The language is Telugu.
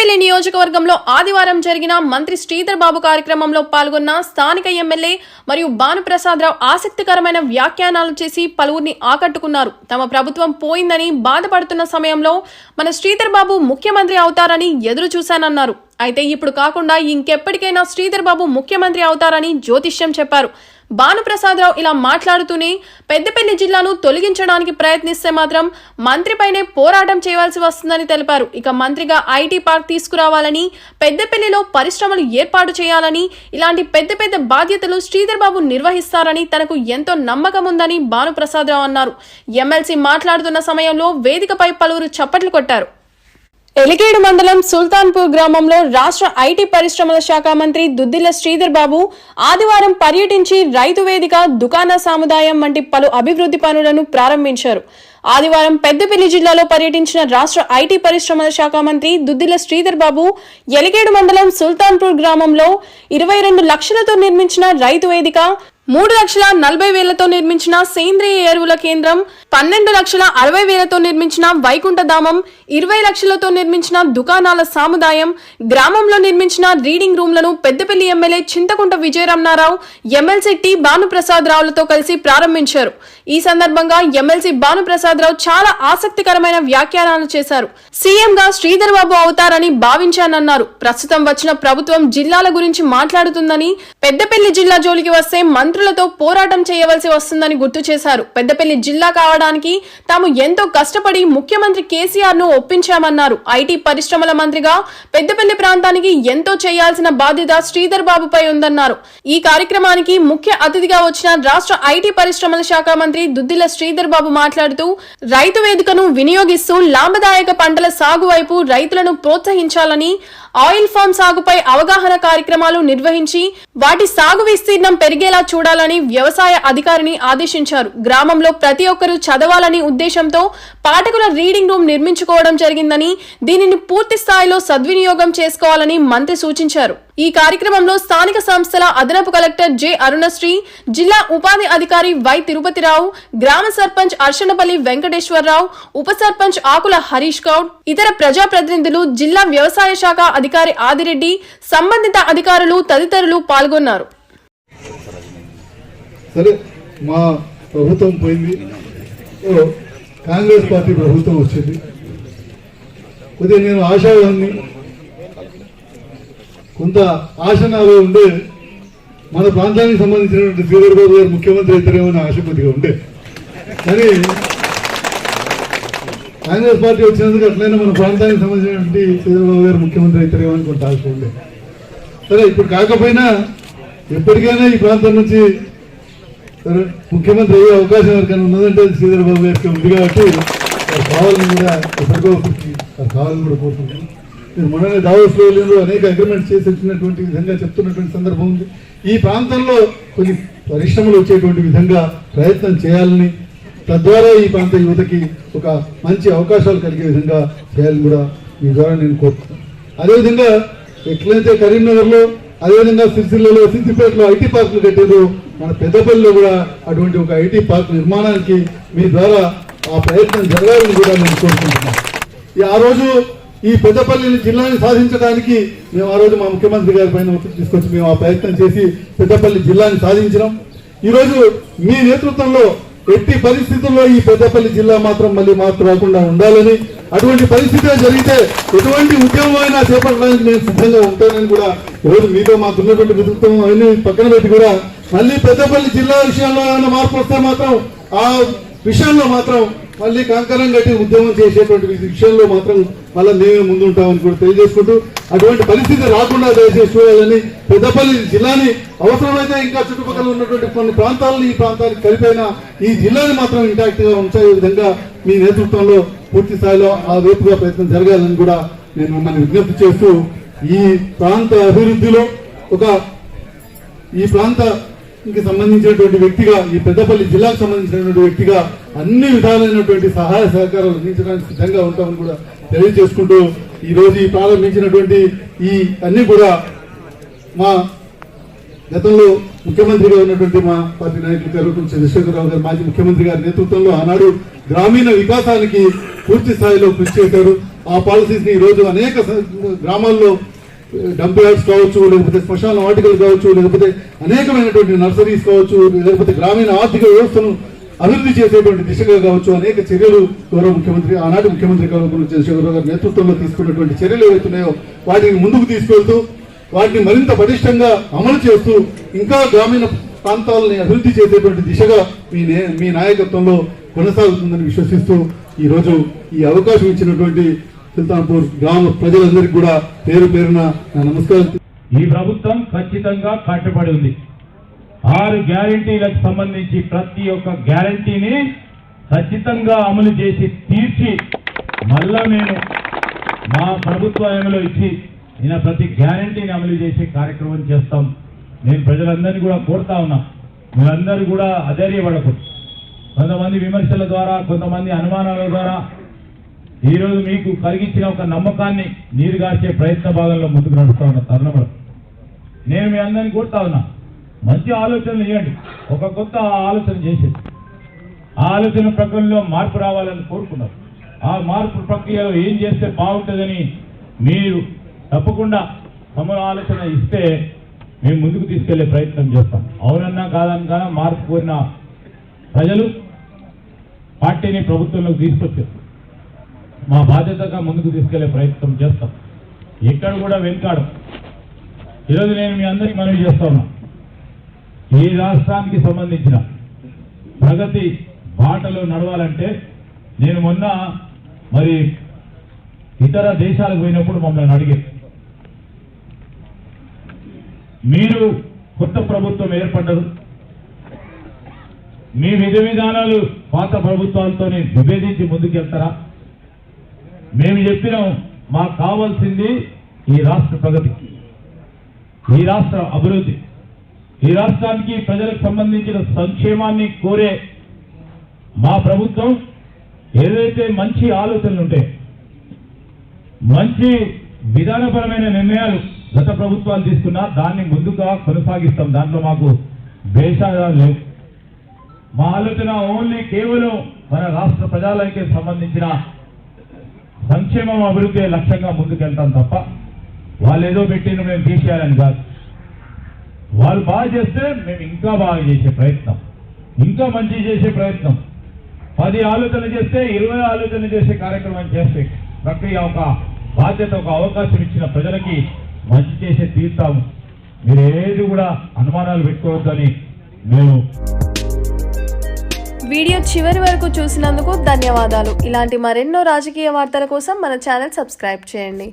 పెద్దపల్లి నియోజకవర్గంలో ఆదివారం జరిగిన మంత్రి శ్రీధర్ బాబు కార్యక్రమంలో పాల్గొన్న స్థానిక ఎమ్మెల్యే మరియు భానుప్రసాదరావు ఆసక్తికరమైన వ్యాఖ్యానాలు చేసి పలువురిని ఆకట్టుకున్నారు. తమ ప్రభుత్వం పోయిందని బాధపడుతున్న సమయంలో మన శ్రీధర్ బాబు ముఖ్యమంత్రి అవుతారని ఎదురు చూశానన్నారు. అయితే ఇప్పుడు కాకుండా ఇంకెప్పటికైనా శ్రీధర్ బాబు ముఖ్యమంత్రి అవుతారని జ్యోతిష్యం చెప్పారు. భానుప్రసాదరావు ఇలా మాట్లాడుతూనే పెద్దపల్లి జిల్లాను తొలగించడానికి ప్రయత్నిస్తే మాత్రం మంత్రిపైనే పోరాటం చేయవలసి వస్తుందని తెలిపారు. ఇక మంత్రిగా ఐటీ పార్క్ తీసుకురావాలని, పెద్దపల్లిలో పరిశ్రమలు ఏర్పాటు చేయాలని, ఇలాంటి పెద్ద పెద్ద బాధ్యతలు శ్రీధర్ బాబు నిర్వహిస్తారని తనకు ఎంతో నమ్మకం ఉందని భానుప్రసాదరావు అన్నారు. ఎమ్మెల్సీ మాట్లాడుతున్న సమయంలో వేదికపై పలువురు చప్పట్లు కొట్టారు. ఎలిగేడు మండలం సుల్తాన్పూర్ గ్రామంలో రాష్ట్ర ఐటీ పరిశ్రమల శాఖ మంత్రి దుద్దిల్ల శ్రీధర్ బాబు ఆదివారం పర్యటించి రైతు వేదిక, దుకాణ సముదాయం వంటి పలు అభివృద్ధి పనులను ప్రారంభించారు. ఆదివారం పెద్దపల్లి జిల్లాలో పర్యటించిన రాష్ట్ర ఐటీ పరిశ్రమల శాఖ మంత్రి దుద్దిల్ల శ్రీధర్ బాబు ఎలిగేడు మండలం సుల్తాన్పూర్ గ్రామంలో 22 లక్షలతో నిర్మించిన రైతు వేదిక, 3,40,000తో నిర్మించిన సేంద్రియ ఎరువుల కేంద్రం, 12,60,000తో నిర్మించిన వైకుంఠధామం, 20 లక్షలతో నిర్మించిన దుకాణాల సముదాయం, గ్రామంలో నిర్మించిన రీడింగ్ రూమ్లను Peddapalli MLA Chinthakunta Vijaya Ramana Rao, MLC T భానుప్రసాదరావులతో కలిసి ప్రారంభించారు. ఈ సందర్భంగా ఎమ్మెల్సీ భానుప్రసాదరావు చాలా ఆసక్తికరమైన వ్యాఖ్యానాలు చేశారు. సీఎంగా శ్రీధర్ బాబు అవుతారని భావించానన్నారు. ప్రస్తుతం వచ్చిన ప్రభుత్వం జిల్లాల గురించి మాట్లాడుతుందని, పెద్దపల్లి జిల్లా జోలికి వస్తే మంత్రులతో పోరాటం చేయవలసి వస్తుందని గుర్తు చేశారు. పెద్దపల్లి జిల్లా కావడానికి తాము ఎంతో కష్టపడి ముఖ్యమంత్రి కేసీఆర్ ను ఒప్పించామన్నారు. ఐటీ పరిశ్రమల మంత్రిగా పెద్దపల్లి ప్రాంతానికి ఎంతో చేయాల్సిన బాధ్యత శ్రీధర్ బాబుపై ఉందన్నారు. ఈ కార్యక్రమానికి ముఖ్య అతిథిగా వచ్చిన రాష్ట్ర ఐటీ పరిశ్రమల శాఖ మంత్రి దుద్దిల్ల శ్రీధర్ బాబు మాట్లాడుతూ రైతు వేదికను వినియోగిస్తూ లాభదాయక పంటల సాగు వైపు రైతులను ప్రోత్సహించాలని, ఆయిల్ ఫామ్ సాగుపై అవగాహన కార్యక్రమాలు నిర్వహించి వాటి సాగు విస్తీర్ణం పెరిగేలా చూడాలని వ్యవసాయ అధికారిని ఆదేశించారు. గ్రామంలో ప్రతి ఒక్కరూ చదవాలని ఉద్దేశంతో పాఠకుల రీడింగ్ రూమ్ నిర్మించుకోవడం జరిగిందని, దీనిని పూర్తి స్థాయిలో సద్వినియోగం చేసుకోవాలని మంత్రి సూచించారు. ఈ కార్యక్రమంలో స్థానిక సంస్థల అదనపు కలెక్టర్ జె అరుణశ్రీ, జిల్లా ఉపాధి అధికారి వై తిరుపతిరావు, గ్రామ సర్పంచ్ అర్షణపల్లి వెంకటేశ్వరరావు, ఉప సర్పంచ్ ఆకుల హరీష్ గౌడ్, ఇతర ప్రజాప్రతినిధులు, జిల్లా వ్యవసాయ శాఖ అధికారి ఆదిరెడ్డి, సంబంధిత అధికారులు తదితరులు పాల్గొన్నారు. సరే, మా ప్రభుత్వం పోయింది, కాంగ్రెస్ పార్టీ ప్రభుత్వం వచ్చింది. కొద్దిగా నేను ఆశావాన్ని, కొంత ఆశనాలు ఉండే, మన ప్రాంతానికి సంబంధించినటువంటి శ్రీధర్ బాబు గారు ముఖ్యమంత్రి అవుతారేమో అని ఆశ కొద్దిగా ఉండే. కానీ కాంగ్రెస్ పార్టీ వచ్చినందుకు అట్లయినా మన ప్రాంతానికి సంబంధించినటువంటి శ్రీధర్ బాబు గారు ముఖ్యమంత్రి అవుతారేమో అని కొంత ఆశ ఉండే. సరే, ఇప్పుడు కాకపోయినా ఎప్పటికైనా ఈ ప్రాంతం నుంచి ముఖ్యమంత్రి అయ్యే అవకాశం ఎవరికైనా ఉన్నదంటే శ్రీధర్ బాబు గారికి ఉంది. కాబట్టి కావాలని కూడా ఎప్పటికో కావాలని కూడా కోరుకుంటున్నాను. నేను మొన్ననే దావోస్లో వెళ్ళిన అనేక అగ్రిమెంట్స్ చేసి వచ్చినటువంటి విధంగా చెప్తున్నటువంటి సందర్భం ఉంది. ఈ ప్రాంతంలో కొన్ని పరిశ్రమలు వచ్చేటువంటి విధంగా ప్రయత్నం చేయాలని, తద్వారా ఈ ప్రాంత యువతకి ఒక మంచి అవకాశాలు కలిగే విధంగా చేయాలని కూడా మీ ద్వారా నేను కోరుతున్నాను. అదేవిధంగా ఎట్లయితే కరీంనగర్లో, అదేవిధంగా సిరిసిల్లలో, సిద్దిపేటలో ఐటీ పార్కులు కట్టారు, మన పెద్దపల్లిలో కూడా అటువంటి ఒక ఐటీ పార్క్ నిర్మాణానికి మీ ద్వారా ఆ ప్రయత్నం జరగాలని కూడా నేను కోరుకుంటున్నాను. ఆ రోజు ఈ పెద్దపల్లి జిల్లాని సాధించడానికి మేము ఆ రోజు మా ముఖ్యమంత్రి గారి పైన ఒత్తిడి తీసుకొచ్చి మేము ఆ ప్రయత్నం చేసి పెద్దపల్లి జిల్లాని సాధించినాం. ఈరోజు మీ నేతృత్వంలో ఎట్టి పరిస్థితుల్లో ఈ పెద్దపల్లి జిల్లా మాత్రం మళ్ళీ మార్పు రాకుండా ఉండాలని, అటువంటి పరిస్థితి జరిగితే ఎటువంటి ఉద్యమం అయినా చేపట్టడానికి నేను సిద్ధంగా ఉంటానని కూడా ఈరోజు మీతో మాకున్నటువంటి మిత్రుత్వం అవన్నీ పక్కన పెట్టి కూడా మళ్ళీ పెద్దపల్లి జిల్లా విషయంలో ఏమైనా మార్పు వస్తే మాత్రం ఆ విషయంలో మాత్రం మళ్ళీ కంకణం కట్టి ఉద్యమం చేసేటువంటి విషయంలో మాత్రం మళ్ళీ మేమే ముందుంటామని కూడా తెలియజేసుకుంటూ, అటువంటి పరిస్థితి రాకుండా దయచేసి చూడాలని, పెద్దపల్లి జిల్లాని అవసరమైతే ఇంకా చుట్టుపక్కల ఉన్నటువంటి కొన్ని ప్రాంతాలను ఈ ప్రాంతానికి కలిపైన ఈ జిల్లాని మాత్రం ఇంటాక్ట్ గా ఉంచే విధంగా మీ నేతృత్వంలో పూర్తి స్థాయిలో ఆ వైపుగా ప్రయత్నం జరగాలని కూడా నేను మిమ్మల్ని విజ్ఞప్తి చేస్తూ, ఈ ప్రాంత అభివృద్ధిలో ఈ ప్రాంతానికి సంబంధించినటువంటి వ్యక్తిగా, ఈ పెద్దపల్లి జిల్లాకు సంబంధించినటువంటి వ్యక్తిగా అన్ని విధాలైనటువంటి సహాయ సహకారాలు అందించడానికి సిద్ధంగా ఉంటామని కూడా తెలియజేసుకుంటూ, ఈ రోజు ఈ ప్రారంభించినటువంటి ఈ అన్ని కూడా మా గతంలో ముఖ్యమంత్రిగా ఉన్నటువంటి మా పార్టీ నాయకులు కల్వకుంట్ల చంద్రశేఖరరావు గారు, మాజీ ముఖ్యమంత్రి గారి నేతృత్వంలో ఆనాడు గ్రామీణ వికాసానికి పూర్తి స్థాయిలో కృషి చేశారు. ఆ పాలసీస్ని ఈరోజు అనేక గ్రామాల్లో డంప్ యార్డ్స్ కావచ్చు, లేకపోతే శ్మశాన వాటికలు కావచ్చు, లేకపోతే అనేకమైనటువంటి నర్సరీస్ కావచ్చు, లేకపోతే గ్రామీణ ఆర్థిక వ్యవస్థను అభివృద్ధి చేసేటువంటి దిశగా కావచ్చు అనేక చర్యలు గౌరవ ముఖ్యమంత్రి ఆనాటి ముఖ్యమంత్రి కల్వకుంట్ల చంద్రశేఖరరావు గారి నేతృత్వంలో తీసుకున్నటువంటి చర్యలు ఏవైతున్నాయో వాటిని ముందుకు తీసుకెళ్తూ వాటిని మరింత పటిష్టంగా అమలు చేస్తూ ఇంకా గ్రామీణ ప్రాంతాలని అభివృద్ధి చేసేటువంటి దిశగా మీ నాయకత్వంలో కొనసాగుతుందని విశ్వసిస్తూ ఈరోజు ఈ అవకాశం ఇచ్చినటువంటి సుల్తాన్పూర్ గ్రామ ప్రజలందరికీ కూడా పేరు పేరున నా నమస్కారం. ఈ ప్రభుత్వం ఖచ్చితంగా కట్టుబడి ఉంది. 6 గ్యారంటీలకు సంబంధించి ప్రతి ఒక్క గ్యారంటీని ఖచ్చితంగా అమలు చేసి తీర్చి మళ్ళా మేము మా ప్రభుత్వంలో ఇచ్చి ఈయన ప్రతి గ్యారంటీని అమలు చేసే కార్యక్రమం చేస్తాం. నేను ప్రజలందరినీ కూడా కోరుతా ఉన్నా, మీరందరూ కూడా అధైర్యపడకూడదు. కొంతమంది విమర్శల ద్వారా, కొంతమంది అనుమానాల ద్వారా ఈరోజు మీకు కలిగించిన ఒక నమ్మకాన్ని నీరుగార్చే ప్రయత్న భాగంలో ముందుకు నడుస్తా ఉన్న తరుణంలో నేను మీ అందరినీ కోరుతా ఉన్నా, మంచి ఆలోచనలు ఇవ్వండి. ఒక కొత్త ఆలోచన చేసేది, ఆ ఆలోచన ప్రక్రియలో మార్పు రావాలని కోరుకున్నారు. ఆ మార్పు ప్రక్రియలో ఏం చేస్తే బాగుంటుందని మీరు తప్పకుండా తమ ఆలోచన ఇస్తే మేము ముందుకు తీసుకెళ్లే ప్రయత్నం చేస్తాం. అవునన్నా కాదన్నా మార్పు కోరిన ప్రజలు పార్టీని ప్రభుత్వంలోకి తీసుకొచ్చారు. మా బాధ్యతగా ముందుకు తీసుకెళ్లే ప్రయత్నం చేస్తాం. ఎక్కడ కూడా వెనుకాడం. ఈరోజు నేను మీ అందరికీ మనవి చేస్తా ఉన్నా, ఈ రాష్ట్రానికి సంబంధించిన ప్రగతి బాటలో నడవాలంటే నేను మొన్న మరి ఇతర దేశాలకు పోయినప్పుడు మమ్మల్ని అడిగారు, మీరు కొత్త ప్రభుత్వం ఏర్పడ్డరు, మీ విధి విధానాలు పాత ప్రభుత్వాలతోనే విభేదించి ముందుకెళ్తారా? మేము చెప్పినాం, మాకు కావాల్సింది ఈ రాష్ట్ర ప్రగతి, ఈ రాష్ట్ర అభివృద్ధి, ఈ రాష్ట్రానికి ప్రజలకు సంబంధించిన సంక్షేమాన్ని కోరే మా ప్రభుత్వం ఏదైతే మంచి ఆలోచనలు ఉంటాయి, మంచి విధానపరమైన నిర్ణయాలు గత ప్రభుత్వాలు తీసుకున్నా దాన్ని ముందుగా కొనసాగిస్తాం. దాంట్లో మాకు భేషాలు లేవు. మా ఆలోచన ఓన్లీ కేవలం మన రాష్ట్ర ప్రజలకే సంబంధించిన సంక్షేమం అభివృద్ధి లక్ష్యంగా ముందుకెళ్తాం తప్ప వాళ్ళు ఏదో పెట్టిన మేము తీసేయాలని కాదు. వాళ్ళు బాగా చేస్తే మేము ఇంకా బాగా చేసే ప్రయత్నం, ఇంకా మంచి చేసే ప్రయత్నం, 10 ఆలోచన చేస్తే 20 ఆలోచన చేసే కార్యక్రమం చేస్తే ప్రక్రియ ఒక బాధ్యత, ఒక అవకాశం ఇచ్చిన ప్రజలకి మంచి చేసే తీర్తాము. మీరు ఏది కూడా అనుమానాలు పెట్టుకోవద్దని మేము. వీడియో చివరి వరకు చూసినందుకు ధన్యవాదాలు. ఇలాంటి మరెన్నో రాజకీయ వార్తల కోసం మన ఛానల్ సబ్స్క్రైబ్ చేయండి.